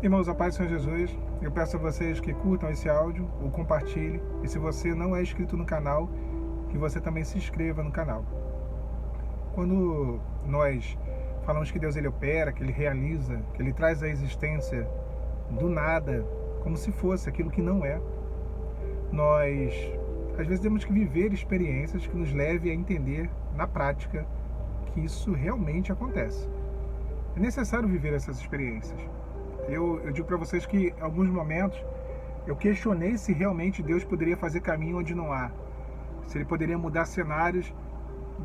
Irmãos, a paz do Senhor Jesus, eu peço a vocês que curtam esse áudio ou compartilhem. E se você não é inscrito no canal, que você também se inscreva no canal. Quando nós falamos que Deus ele opera, que ele realiza, que ele traz à existência do nada, como se fosse aquilo que não é, nós às vezes temos que viver experiências que nos levem a entender na prática que isso realmente acontece. É necessário viver essas experiências. Eu digo para vocês que em alguns momentos eu questionei se realmente Deus poderia fazer caminho onde não há, se ele poderia mudar cenários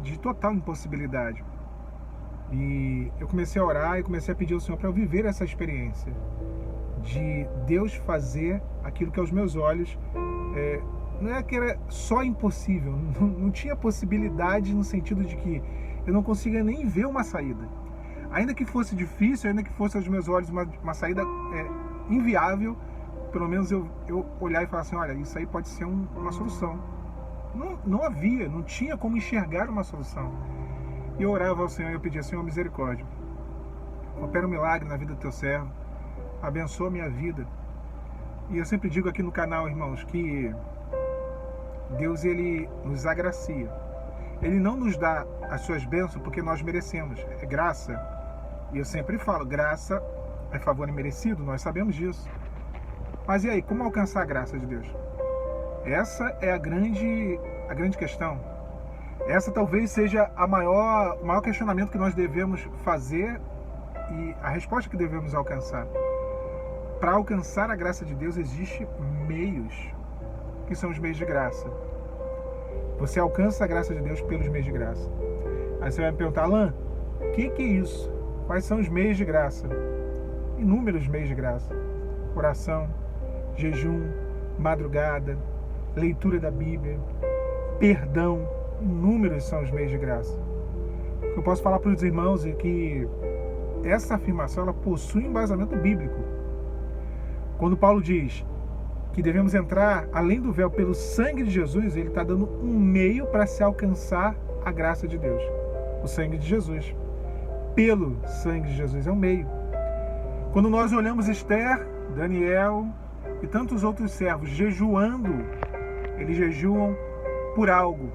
de total impossibilidade. E eu comecei a orar e comecei a pedir ao Senhor para eu viver essa experiência de Deus fazer aquilo que aos meus olhos não é que era só impossível, não tinha possibilidade no sentido de que eu não conseguia nem ver uma saída. Ainda que fosse difícil, ainda que fosse aos meus olhos uma saída inviável, pelo menos eu olhar e falar assim, olha, isso aí pode ser uma solução. Não havia, não tinha como enxergar uma solução. E eu orava ao Senhor e eu pedia, Senhor, misericórdia. Opera um milagre na vida do teu servo. Abençoa a minha vida. E eu sempre digo aqui no canal, irmãos, que Deus, ele nos agracia. Ele não nos dá as suas bênçãos porque nós merecemos. É graça. E eu sempre falo, graça é favor imerecido, nós sabemos disso. Mas e aí, como alcançar a graça de Deus? Essa é a grande questão. Essa talvez seja o maior questionamento que nós devemos fazer e a resposta que devemos alcançar. Para alcançar a graça de Deus, existem meios, que são os meios de graça. Você alcança a graça de Deus pelos meios de graça. Aí você vai me perguntar, Alan, o que é isso? Quais são os meios de graça? Inúmeros meios de graça. Oração, jejum, madrugada, leitura da Bíblia, perdão. Inúmeros são os meios de graça. O que eu posso falar para os irmãos é que essa afirmação ela possui um embasamento bíblico. Quando Paulo diz que devemos entrar além do véu pelo sangue de Jesus, ele está dando um meio para se alcançar a graça de Deus. O sangue de Jesus. Pelo sangue de Jesus é um meio. Quando nós olhamos Esther, Daniel e tantos outros servos jejuando, eles jejuam por algo.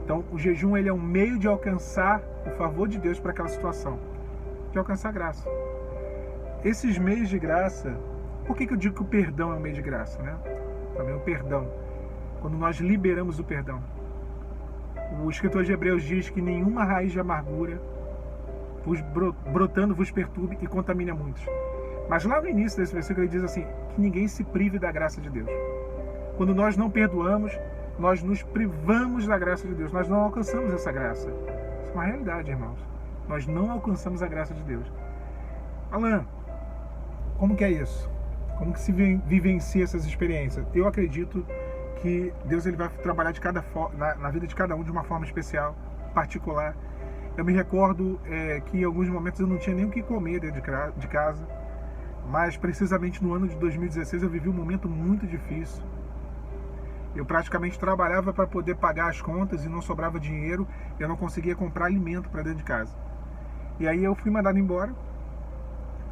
Então o jejum ele é um meio de alcançar o favor de Deus para aquela situação, de alcançar a graça. Esses meios de graça, por que eu digo que o perdão é um meio de graça, né? Também o perdão, quando nós liberamos o perdão. O escritor de Hebreus diz que nenhuma raiz de amargura brotando vos perturbe e contamine a muitos. Mas lá no início desse versículo ele diz assim, que ninguém se prive da graça de Deus. Quando nós não perdoamos, nós nos privamos da graça de Deus, nós não alcançamos essa graça. Isso é uma realidade, irmãos. Nós não alcançamos a graça de Deus. Alan, como que é isso? Como que se vivencia essas experiências? Eu acredito que Deus ele vai trabalhar na vida de cada um de uma forma especial, particular. Eu me recordo que em alguns momentos eu não tinha nem o que comer dentro de casa, mas precisamente no ano de 2016 eu vivi um momento muito difícil. Eu praticamente trabalhava para poder pagar as contas e não sobrava dinheiro, eu não conseguia comprar alimento para dentro de casa. E aí eu fui mandado embora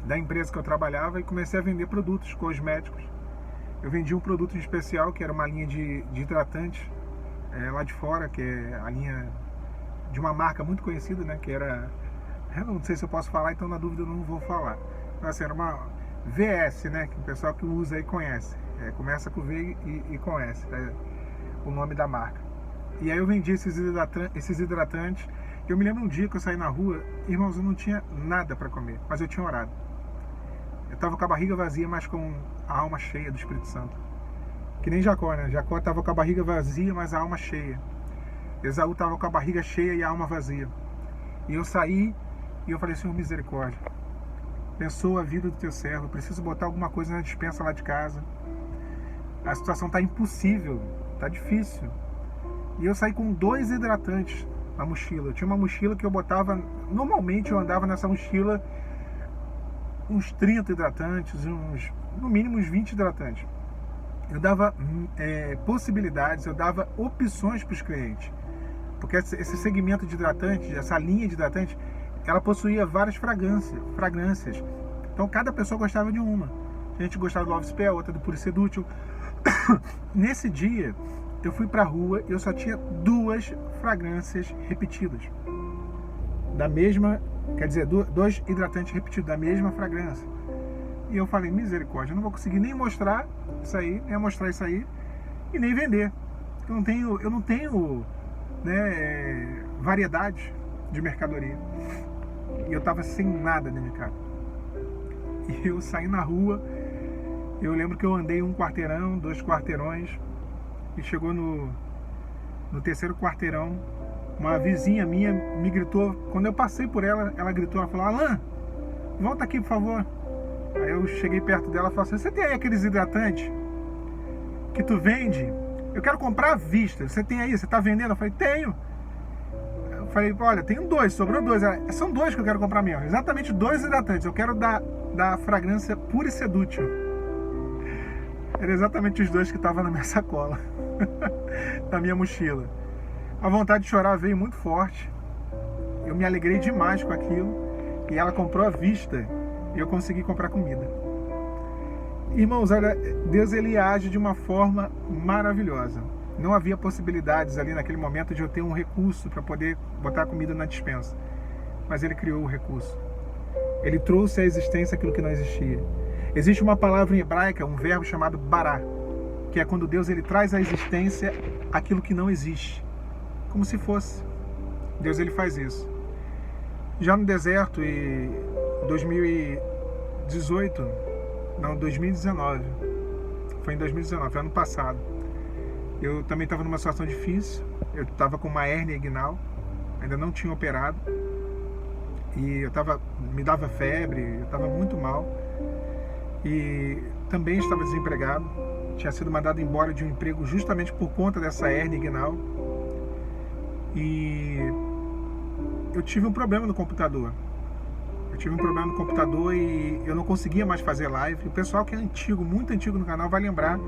da empresa que eu trabalhava e comecei a vender produtos cosméticos. Eu vendi um produto em especial, que era uma linha de hidratantes lá de fora, que é a linha de uma marca muito conhecida, né? Que era... Eu não sei se eu posso falar, então na dúvida eu não vou falar. Então, assim, era uma VS, né? Que o pessoal que usa aí conhece. Começa com V e conhece o nome da marca. E aí eu vendi esses hidratantes. Eu me lembro um dia que eu saí na rua, irmãos, eu não tinha nada para comer, mas eu tinha orado. Eu estava com a barriga vazia, mas com a alma cheia do Espírito Santo. Que nem Jacó, né? Jacó estava com a barriga vazia, mas a alma cheia. Esaú estava com a barriga cheia e a alma vazia. E eu saí e eu falei, Senhor, misericórdia. Abençoa a vida do teu servo. Eu preciso botar alguma coisa na despensa lá de casa. A situação está impossível, está difícil. E eu saí com 2 hidratantes na mochila. Eu tinha uma mochila que eu botava... Normalmente eu andava nessa mochila uns 30 hidratantes, no mínimo uns 20 hidratantes. Eu dava possibilidades, eu dava opções para os clientes. Porque esse segmento de hidratantes, essa linha de hidratantes, ela possuía várias fragrâncias. Então cada pessoa gostava de uma. A gente gostava do Love Spell, outra do Puro e Sedútil. Nesse dia, eu fui pra rua e eu só tinha 2 fragrâncias repetidas. Da mesma, quer dizer, 2 hidratantes repetidos da mesma fragrância. E eu falei, misericórdia, eu não vou conseguir nem mostrar isso aí, nem mostrar isso aí e nem vender. Eu não tenho né, variedade de mercadoria. E eu tava sem nada dentro de casa. E eu saí na rua, eu lembro que eu andei 1 quarteirão, 2 quarteirões, e chegou no 3º quarteirão, uma vizinha minha me gritou, quando eu passei por ela, ela gritou, ela falou, Alan, volta aqui por favor. Aí eu cheguei perto dela e falei assim, você tem aí aqueles hidratantes que tu vende? Eu quero comprar à vista, você tem aí, você tá vendendo? Eu falei, tenho. Eu falei, olha, tenho 2, sobrou 2. São 2 que eu quero comprar mesmo, exatamente 2 hidratantes, eu quero da fragrância Puro e Sedútil. Era exatamente os 2 que estavam na minha sacola, na minha mochila. A vontade de chorar veio muito forte, eu me alegrei demais com aquilo, e ela comprou à vista, e eu consegui comprar comida. Irmãos, olha, Deus ele age de uma forma maravilhosa. Não havia possibilidades ali naquele momento de eu ter um recurso para poder botar comida na despensa. Mas ele criou o recurso. Ele trouxe à existência aquilo que não existia. Existe uma palavra em hebraica, um verbo chamado bará, que é quando Deus ele traz à existência aquilo que não existe. Como se fosse. Deus ele faz isso. Já no deserto, em 2019, foi em 2019, foi ano passado, eu também estava numa situação difícil, eu estava com uma hérnia inguinal, ainda não tinha operado, e me dava febre, eu estava muito mal, e também estava desempregado, tinha sido mandado embora de um emprego justamente por conta dessa hérnia inguinal, e eu tive um problema no computador. E eu não conseguia mais fazer live. O pessoal que é antigo, muito antigo no canal, vai lembrar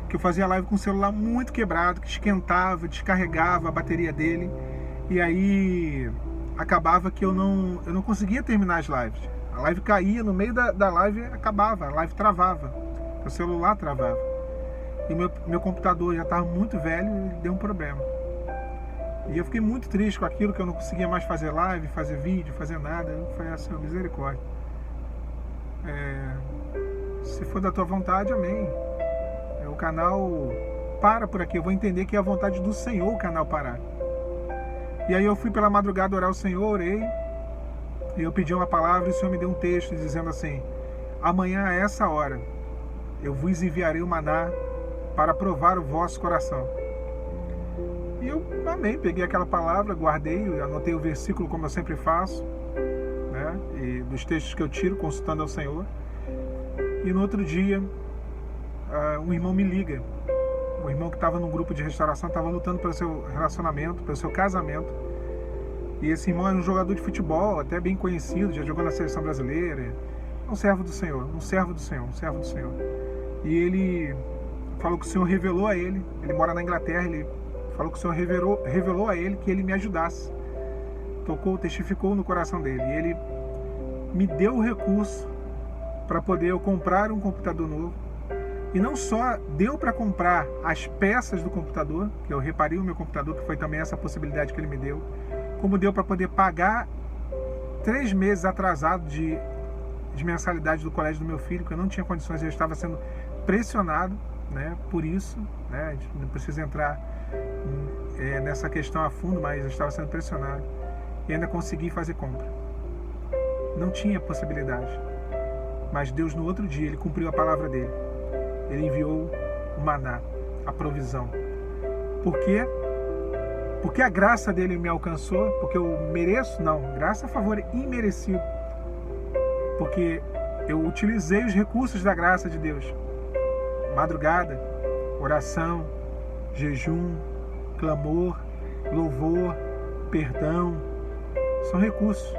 que eu fazia live com um celular muito quebrado, que esquentava, descarregava a bateria dele. E aí acabava que eu não conseguia terminar as lives. A live caía, no meio da live acabava, a live travava. O celular travava. E meu computador já estava muito velho e deu um problema. E eu fiquei muito triste com aquilo, que eu não conseguia mais fazer live, fazer vídeo, fazer nada. Eu falei assim, misericórdia. Se for da tua vontade, amém. O canal para por aqui. Eu vou entender que é a vontade do Senhor o canal parar. E aí eu fui pela madrugada orar ao Senhor, orei. E eu pedi uma palavra e o Senhor me deu um texto dizendo assim, amanhã a essa hora eu vos enviarei o maná para provar o vosso coração. E eu amei, peguei aquela palavra, guardei, anotei o versículo como eu sempre faço, né? E dos textos que eu tiro, consultando ao Senhor. E no outro dia, um irmão me liga. Um irmão que estava num grupo de restauração, estava lutando pelo seu relacionamento, pelo seu casamento. E esse irmão era um jogador de futebol, até bem conhecido, já jogou na seleção brasileira. Um servo do Senhor. E ele falou que o Senhor revelou a ele mora na Inglaterra, ele falou que o Senhor revelou a ele que ele me ajudasse. Testificou no coração dele. E ele me deu o recurso para poder eu comprar um computador novo. E não só deu para comprar as peças do computador, que eu reparei o meu computador, que foi também essa possibilidade que ele me deu, como deu para poder pagar 3 meses atrasado de mensalidade do colégio do meu filho, que eu não tinha condições, eu estava sendo pressionado, né, por isso, né, a gente não precisa entrar nessa questão a fundo, mas eu estava sendo pressionado e ainda consegui fazer compra. Não tinha possibilidade, mas Deus no outro dia, ele cumpriu a palavra dele. Ele enviou o maná, a provisão. Por quê? Porque a graça dele me alcançou, porque eu mereço? Não, graça a favor imerecido, porque eu utilizei os recursos da graça de Deus. Madrugada, oração, jejum, clamor, louvor, perdão, são recursos,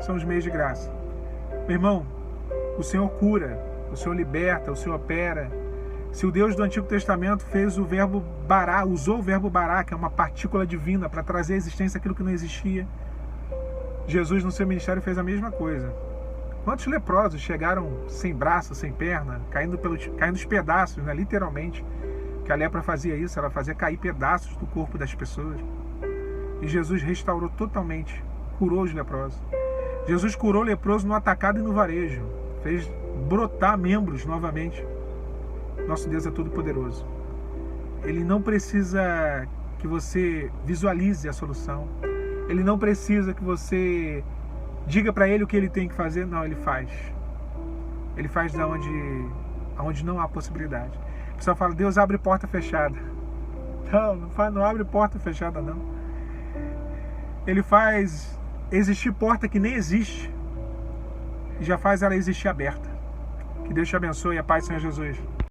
são os meios de graça. Meu irmão, o Senhor cura, o Senhor liberta, o Senhor opera. Se o Deus do Antigo Testamento fez o verbo bará, usou o verbo bará, que é uma partícula divina, para trazer à existência aquilo que não existia, Jesus no seu ministério fez a mesma coisa. Quantos leprosos chegaram sem braço, sem perna, caindo os pedaços, né? Literalmente, que a lepra fazia isso, ela fazia cair pedaços do corpo das pessoas. E Jesus restaurou totalmente, curou os leprosos. Jesus curou o leproso no atacado e no varejo, fez brotar membros novamente. Nosso Deus é todo poderoso. Ele não precisa que você visualize a solução. Ele não precisa que você diga para ele o que ele tem que fazer. Não, ele faz. Ele faz da onde não há possibilidade. O pessoal fala, Deus abre porta fechada. Não abre porta fechada, não. Ele faz existir porta que nem existe. E já faz ela existir aberta. Que Deus te abençoe. A paz do Senhor Jesus.